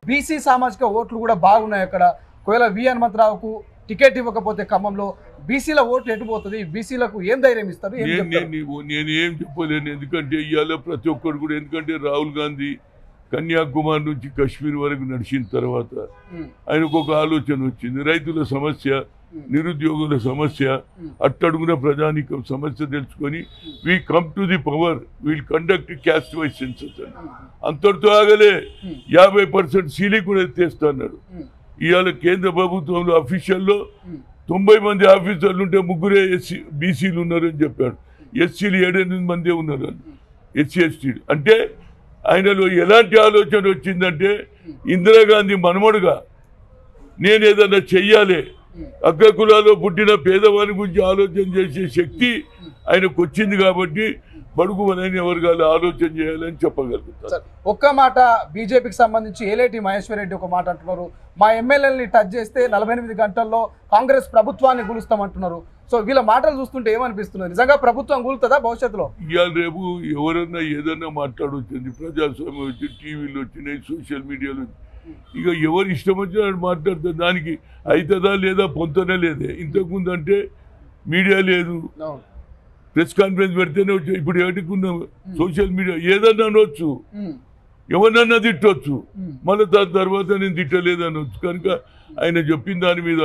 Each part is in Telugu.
బీసీ సామాజిక ఓట్లు కూడా బాగున్నాయి అక్కడ. ఒకవేళ వి హనుమంతరావుకు టికెట్ ఇవ్వకపోతే ఖమ్మంలో బీసీల ఓట్లు ఎటుపోతుంది, బీసీలకు ఏం ధైర్యం ఇస్తారు? నేను ఏం చెప్పలేను, ఎందుకంటే ఇవాళ ప్రతి ఒక్కరు కూడా, ఎందుకంటే రాహుల్ గాంధీ కన్యాకుమారి నుంచి కాశ్మీర్ వరకు నడిచిన తర్వాత ఆయనకు ఒక ఆలోచన వచ్చింది. రైతుల సమస్య, నిరుద్యోగుల సమస్య, అట్టడుగున ప్రజానీకం సమస్య తెలుసుకొని we come to the power, wheel conduct caste wise census అని. అంతటితో ఆగలే, 50% సీలింగ్ కూడా ఎత్తేస్తాడు. ఇవాళ కేంద్ర ప్రభుత్వంలో అఫీషియల్లో 90 మంది ఆఫీసర్లు ఉంటే 3 బీసీలు ఉన్నారని చెప్పాడు. ఎస్సీలు 7-8 మందే ఉన్నారు, ఎస్సీ ఎస్టీలు. అంటే ఆయనలో ఎలాంటి ఆలోచన వచ్చిందంటే, ఇందిరాగాంధీ మనమడుగా నేను ఏదన్నా చెయ్యాలి, అగ్ర కులాల్లో పుట్టిన పేదవాని గురించి ఆలోచన చేసే శక్తి ఆయనకు వచ్చింది. కాబట్టి బడుగు బలైన వర్గాలు ఆలోచన చేయాలని చెప్పగలుగుతారు. ఒక్క మాట, బీజేపీకి సంబంధించి ఏలేటి మహేశ్వర్ రెడ్డి ఒక మాట అంటున్నారు, మా ఎమ్మెల్యేలని టచ్ చేస్తే 48 గంటల్లో కాంగ్రెస్ ప్రభుత్వాన్ని కూలుస్తామంటున్నారు. సో వీళ్ళ మాటలు చూస్తుంటే ఏమనిపిస్తున్నారు, నిజంగా ప్రభుత్వం కూలుతుందా భవిష్యత్తులో? ఇవాళ రేపు ఎవరన్నా ఏదన్నా మాట్లాడొచ్చింది, ప్రజాస్వామ్యం వచ్చి టీవీలో వచ్చినాయి, సోషల్ మీడియాలో, ఇక ఎవరు ఇష్టం వచ్చినట్టు మాట్లాడుతారు. దానికి అవుతుందా లేదా పొంతనే లేదే. ఇంతకుముందు అంటే మీడియా లేదు, ప్రెస్ కాన్ఫరెన్స్ పెడితేనే వచ్చి, ఇప్పుడు ఏడుకున్నాం సోషల్ మీడియా, ఏదన్నా అనొచ్చు, ఎవరినన్నా తిట్టొచ్చు, మళ్ళీ దాని తర్వాత నేను తిట్టలేదు అనొచ్చు. కనుక ఆయన చెప్పిన దాని మీద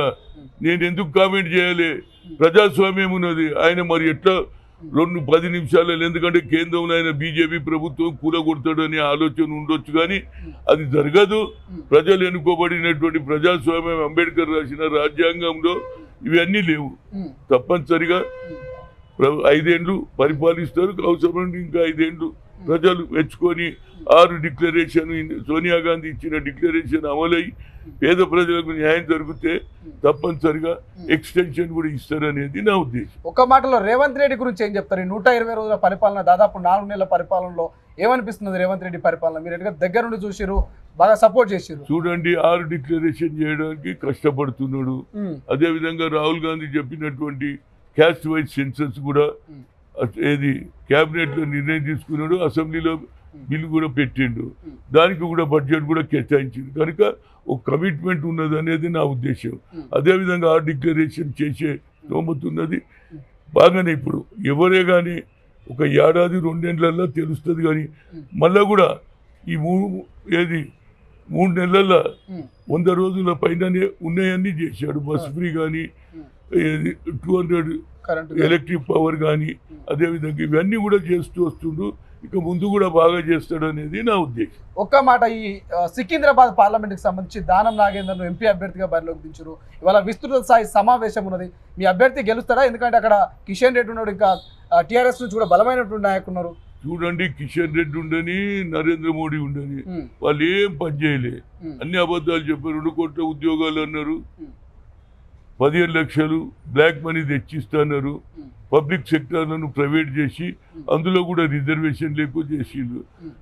నేను ఎందుకు కామెంట్ చేయాలి? ప్రజాస్వామ్యం ఉన్నది. ఆయన మరి ఎట్లా 10 నిమిషాలలో, ఎందుకంటే కేంద్రంలో ఆయన బీజేపీ ప్రభుత్వం కూలగొడతాడనే ఆలోచన ఉండొచ్చు, కానీ అది జరగదు. ప్రజలు ఎన్నుకోబడినటువంటి ప్రజాస్వామ్యం, అంబేద్కర్ రాసిన రాజ్యాంగంలో ఇవన్నీ లేవు. తప్పనిసరిగా 5 ఏళ్ళు పరిపాలిస్తారు, అవసరమైన ఇంకా 5 ఏళ్ళు ప్రజలు మెచ్చుకొని 6 డిక్లరేషన్, సోనియా గాంధీ ఇచ్చిన డిక్లరేషన్ అమలై పేద ప్రజలకు న్యాయం జరిగితే తప్పనిసరిగా ఎక్స్టెన్షన్ కూడా ఇస్తారనేది నా ఉద్దేశం. ఒక మాటలో రేవంత్ రెడ్డి గురించి ఏం చెప్తారు? 120 రోజుల పరిపాలన, దాదాపు 4 నెలల పరిపాలనలో ఏమనిపిస్తుంది రేవంత్ రెడ్డి పరిపాలన? మీరు దగ్గర నుండి చూసిరు, బాగా సపోర్ట్ చేసిరు. చూడండి, 6 డిక్లరేషన్ చేయడానికి కష్టపడుతున్నాడు. అదేవిధంగా రాహుల్ గాంధీ చెప్పినటువంటి క్యాస్ట్ వైజ్ సెన్సస్ కూడా ఏది క్యాబినెట్లో నిర్ణయం తీసుకున్నాడు, అసెంబ్లీలో బిల్లు కూడా పెట్టిండు, దానికి కూడా బడ్జెట్ కూడా కేటాయించింది. కనుక ఒక కమిట్మెంట్ ఉన్నది అనేది నా ఉద్దేశం. అదేవిధంగా ఆ డిక్లరేషన్ చేసే నోముతున్నది బాగానే. ఇప్పుడు ఎవరే కానీ ఒక 1-2 ఏళ్లలో తెలుస్తుంది, కానీ మళ్ళా కూడా ఈ 3 నెలల్లో 100 రోజుల పైననే ఉన్నాయన్నీ చేశాడు. బస్ ఫ్రీ కానీ, 200 ఎలక్ట్రిక్ పవర్ కానీ, అదేవిధంగా ఇవన్నీ కూడా చేస్తూ వస్తుండు. ఇక ముందు కూడా బాగా చేస్తాడు అనేది నా ఉద్దేశం. ఒక్క మాట, ఈ సికింద్రాబాద్ పార్లమెంట్కి సంబంధించి దానం నాగేందర్ను ఎంపీ అభ్యర్థిగా బరిలోకి దించారు. ఇవాళ విస్తృత స్థాయి సమావేశం ఉన్నది. మీ అభ్యర్థి గెలుస్తారా? ఎందుకంటే అక్కడ కిషన్ రెడ్డి ఉన్నాడు, ఇంకా టీఆర్ఎస్ నుంచి కూడా బలమైనటువంటి నాయకులు ఉన్నారు. చూడండి, కిషన్ రెడ్డి ఉండని, నరేంద్ర మోడీ ఉండని, వాళ్ళు ఏం పని చేయలే, అన్ని అబద్ధాలు చెప్పారు. 2 కోట్ల ఉద్యోగాలు అన్నారు, 15 లక్షలు బ్లాక్ మనీ తెచ్చిస్తున్నారు, పబ్లిక్ సెక్టర్లను ప్రైవేట్ చేసి అందులో కూడా రిజర్వేషన్ లేకుండా చేసిండు.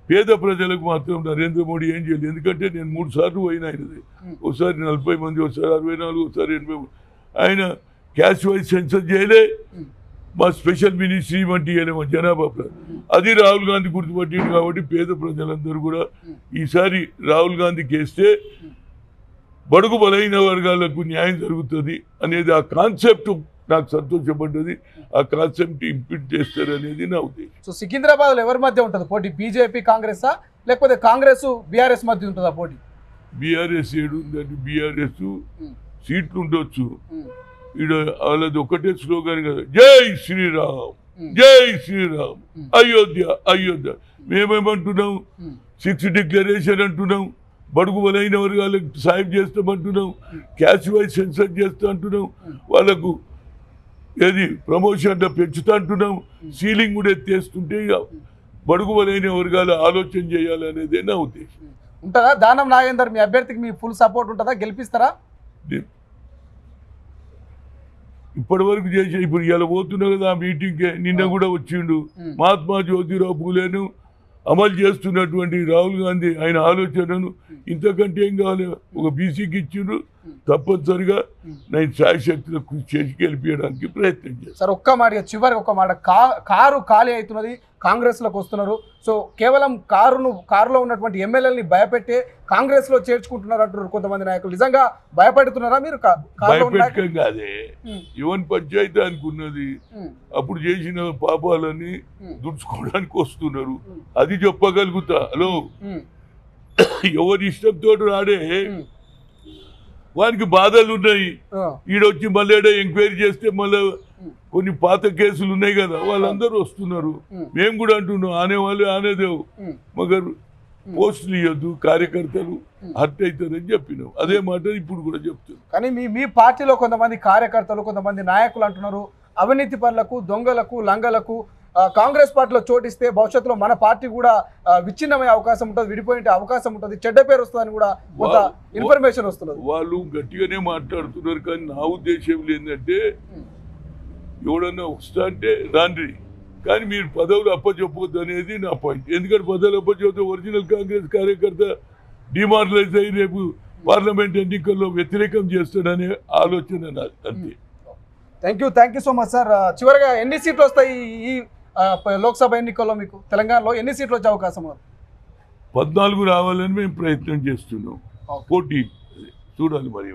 పేద ప్రజలకు మాత్రం నరేంద్ర మోడీ ఏం చేయలేదు. ఎందుకంటే నేను 3 సార్లు పోయిన ఆయనది, ఒకసారి 40 మంది, ఒకసారి 64, ఒకసారి 80. ఆయన క్యాష్ వైజ్ సెన్సస్ చేయలే, మా స్పెషల్ మినిస్ట్రీ వంటి చేయలేమో జనాభా. అది రాహుల్ గాంధీ గుర్తుపట్టింది. కాబట్టి పేద ప్రజలందరూ కూడా ఈసారి రాహుల్ గాంధీకి వేస్తే బడుగు బలైన వర్గాలకు న్యాయం జరుగుతుంది అనేది ఆ కాన్సెప్ట్ నాకు సంతోషపడ్డది. ఆ కాన్సెప్ట్ ఇంప్లిమెంట్ చేస్తారు అనేది నా ఉద్దేశం. సో సికింద్రాబాద్లో ఎవరి మధ్య ఉంటుంది పోటీ? బీజేపీ కాంగ్రెస్, లేకపోతే కాంగ్రెస్ బీఆర్ఎస్ మధ్య ఉంటుందా పోటీ? బీఆర్ఎస్ ఏడుందండి, బీఆర్ఎస్ సీట్లు ఉండొచ్చు. ఇక్కడ వాళ్ళది ఒకటే స్లోగన్ కదా, జై శ్రీరామ్, జై శ్రీరామ్, అయోధ్య అయోధ్య. మేమేమంటున్నాం? 6 డిక్లరేషన్ అంటున్నాం, బడుగు బలైన వర్గాలకు సాయం చేస్తామంటున్నాం, క్యాష్ వైజ్ సెన్సస్ చేస్తా అంటున్నాం, వాళ్ళకు ఏది ప్రమోషన్లో పెంచుతా అంటున్నాం, సీలింగ్ కూడా ఎత్తేస్తుంటే బడుగు బలైన వర్గాలు ఆలోచన చేయాలనేదే నా ఉద్దేశం. ఉంటుందా దానం నాగేందర్ మీ అభ్యర్థికి మీ ఫుల్ సపోర్ట్ ఉంటుందా? గెలిపిస్తారా? ఇప్పటి వరకు చేసే, ఇప్పుడు ఇలా పోతున్నా కదా ఆ మీటింగ్కే, నిన్న కూడా వచ్చిండు. మహాత్మా జ్యోతిరావు పూలేను అమలు చేస్తున్నటువంటి రాహుల్ గాంధీ ఆయన ఆలోచనను ఇంతకంటే ఏం కావాలి? ఒక బీసీకి ఇచ్చిండ్రు, తప్పనిసరిగా నేను శాయశక్తిలో కృషి చేసి గెలిపించడానికి ప్రయత్నం చేస్తాను. సార్ ఒక్క మాట, చివరి ఒక మాట, కారు ఖాళీ అవుతున్నది, కాంగ్రెస్లోకి వస్తున్నారు. సో కేవలం కారులో ఉన్నటువంటి ఎమ్మెల్యేలని భయపెట్టే కాంగ్రెస్లో చేర్చుకుంటున్నారు అంటున్నారు కొంతమంది నాయకులు. నిజంగా భయపెడుతున్నారా మీరు? భయపెట్టడం కాదే, యువన్ పంచాయతీ అనుకున్నది, అప్పుడు చేసిన పాపాలని దుడుచుకోవడానికి వస్తున్నారు. అది చెప్పగలుగుతా. హలో, ఎవరి ఇష్టంతో రాడే, వానికి బాధలు ఉన్నాయి. ఈడొచ్చి మళ్ళీ ఎంక్వైరీ చేస్తే మళ్ళీ కొన్ని పాత కేసులు ఉన్నాయి కదా, వాళ్ళందరూ వస్తున్నారు. మేము కూడా అంటున్నాం, ఆనేవాళ్ళు ఆనేదేవు, మగర్ పోస్టులు ఇవ్వద్దు, కార్యకర్తలు హర్ట్ అవుతారని చెప్పినాం. అదే మాట ఇప్పుడు కూడా చెప్తున్నాం. కానీ మీ పార్టీలో కొంతమంది కార్యకర్తలు, కొంతమంది నాయకులు అంటున్నారు, అవినీతి పరులకు, దొంగలకు, లంగలకు కాంగ్రెస్ పార్టీలో చోటిస్తే భవిష్యత్తులో మన పార్టీ కూడా విచ్ఛిన్నమయ్యే అవకాశం ఉంటుంది, విడిపోయే అవకాశం ఉంటుంది, చెడ్డ పేరు వస్తుందని కూడా కొంత ఇన్ఫర్మేషన్ వస్తున్నది. వాళ్ళు గట్టిగానే మాట్లాడుతున్నారు, కానీ నా ఉద్దేశం ఏంటంటే ఎవడన్నా వస్తా అంటే రాండ్రి, కానీ మీరు పదవులు అప్పచెప్పొద్దు అనేది నా పాయింట్. ఎందుకంటే పదవులు అప్పచెప్తే ఒరిజినల్ కాంగ్రెస్ కార్యకర్త డిమారలైజ్ అయ్యి రేపు పార్లమెంట్ ఎన్నికల్లో వ్యతిరేకం చేస్తాడనే ఆలోచన నాది, అంతే. Thank you so much sir. చివరిగా ఎన్ని సీట్లు వస్తాయి ఈ లోక్సభ ఎన్నికల్లో? మీకు తెలంగాణలో ఎన్ని సీట్లు వచ్చే అవకాశం ఉంది? 14 రావాలని మేము ప్రయత్నం చేస్తున్నాం. పోటీ చూడాలి మరి.